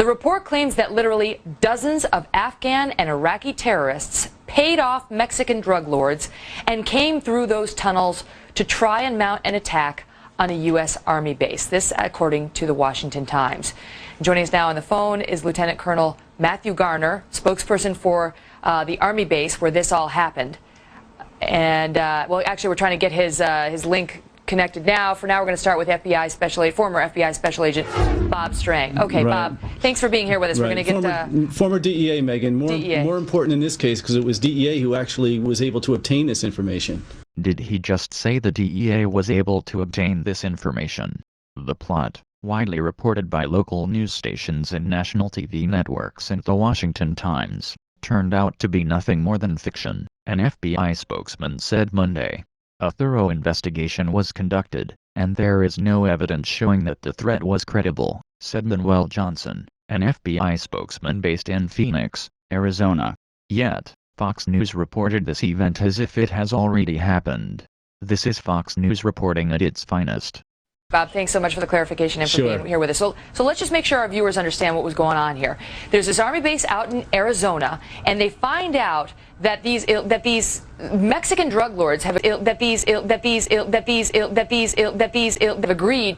The report claims that literally dozens of Afghan and Iraqi terrorists paid off Mexican drug lords and came through those tunnels to try and mount an attack on a U.S. Army base. This, according to the Washington Times. Joining us now on the phone is Lieutenant Colonel Matthew Garner, spokesperson for the Army base where this all happened. And, well, actually, we're trying to get his link connected now. For now, we're going to start with former FBI Special Agent Bob Strang. Okay, right. Bob, thanks for being here with us. Right. We're going to get former DEA, Megan. More important in this case because it was DEA who actually was able to obtain this information. Did he just say the DEA was able to obtain this information? The plot, widely reported by local news stations and national TV networks and the Washington Times, turned out to be nothing more than fiction, an FBI spokesman said Monday. A thorough investigation was conducted, and there is no evidence showing that the threat was credible, said Manuel Johnson, an FBI spokesman based in Phoenix, Arizona. Yet, Fox News reported this event as if it has already happened. This is Fox News reporting at its finest. Bob, thanks so much for the clarification and for being here with us. So let's just make sure our viewers understand what was going on here. There's this Army base out in Arizona, and they find out that these Mexican drug lords have agreed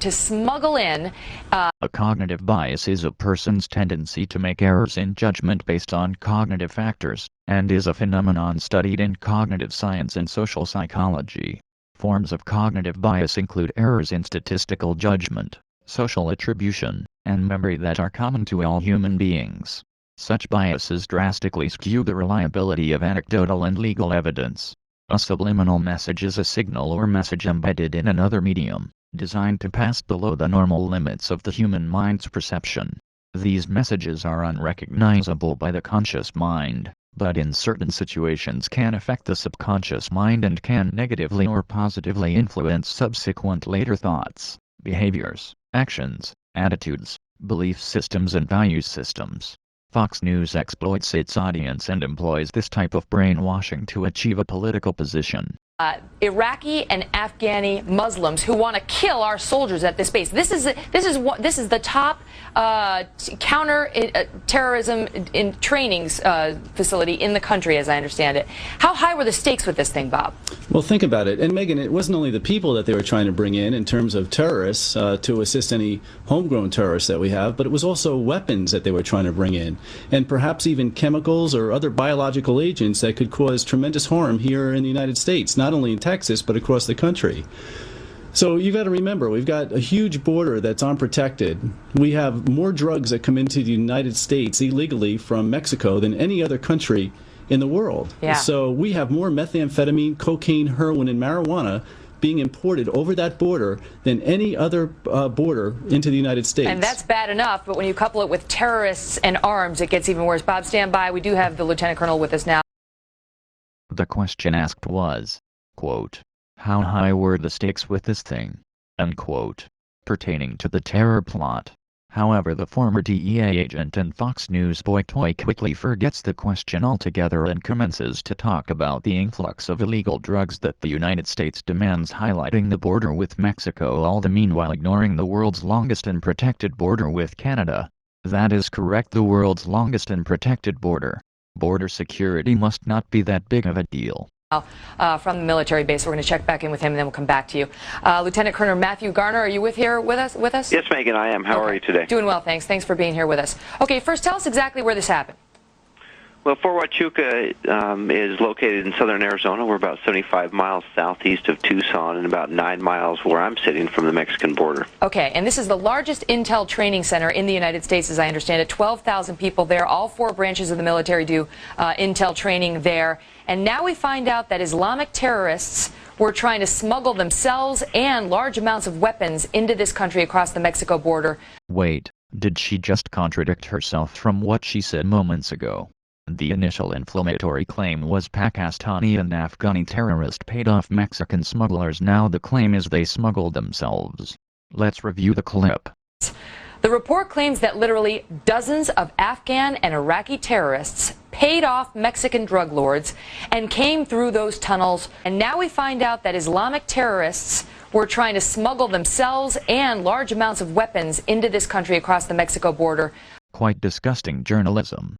to smuggle in. A cognitive bias is a person's tendency to make errors in judgment based on cognitive factors, and is a phenomenon studied in cognitive science and social psychology. Forms of cognitive bias include errors in statistical judgment, social attribution, and memory that are common to all human beings. Such biases drastically skew the reliability of anecdotal and legal evidence. A subliminal message is a signal or message embedded in another medium, designed to pass below the normal limits of the human mind's perception. These messages are unrecognizable by the conscious mind, but in certain situations can affect the subconscious mind and can negatively or positively influence subsequent later thoughts, behaviors, actions, attitudes, belief systems and value systems. Fox News exploits its audience and employs this type of brainwashing to achieve a political position. Iraqi and Afghani Muslims who want to kill our soldiers at this base. This is the top counter-terrorism in trainings facility in the country, as I understand it. How high were the stakes with this thing, Bob? Well, think about it. And Megan, it wasn't only the people that they were trying to bring in terms of terrorists to assist any homegrown terrorists that we have, but it was also weapons that they were trying to bring in, and perhaps even chemicals or other biological agents that could cause tremendous harm here in the United States, not only in Texas, but across the country. So you've got to remember, we've got a huge border that's unprotected. We have more drugs that come into the United States illegally from Mexico than any other country in the world. Yeah. So we have more methamphetamine, cocaine, heroin, and marijuana being imported over that border than any other border into the United States. And that's bad enough, but when you couple it with terrorists and arms, it gets even worse. Bob, stand by. We do have the Lieutenant Colonel with us now. The question asked was, quote, how high were the stakes with this thing, unquote, pertaining to the terror plot. However, the former DEA agent and Fox News boy toy quickly forgets the question altogether and commences to talk about the influx of illegal drugs that the United States demands, highlighting the border with Mexico, all the meanwhile ignoring the world's longest and protected border with Canada. That is correct, the world's longest and protected border. Border security must not be that big of a deal. From the military base. We're going to check back in with him, and then we'll come back to you. Lieutenant Colonel Matthew Garner, are you with us? Yes, Megan, I am. How are you today? Doing well, thanks. Thanks for being here with us. Okay, first, tell us exactly where this happened. Well, Fort Huachuca is located in southern Arizona. We're about 75 miles southeast of Tucson and about 9 miles where I'm sitting from the Mexican border. Okay, and this is the largest intel training center in the United States, as I understand it. 12,000 people there. All 4 branches of the military do intel training there. And now we find out that Islamic terrorists were trying to smuggle themselves and large amounts of weapons into this country across the Mexico border. Wait, did she just contradict herself from what she said moments ago? The initial inflammatory claim was Pakistani and Afghani terrorists paid off Mexican smugglers. Now the claim is they smuggled themselves. Let's review the clip. The report claims that literally dozens of Afghan and Iraqi terrorists paid off Mexican drug lords and came through those tunnels. And now we find out that Islamic terrorists were trying to smuggle themselves and large amounts of weapons into this country across the Mexico border. Quite disgusting journalism.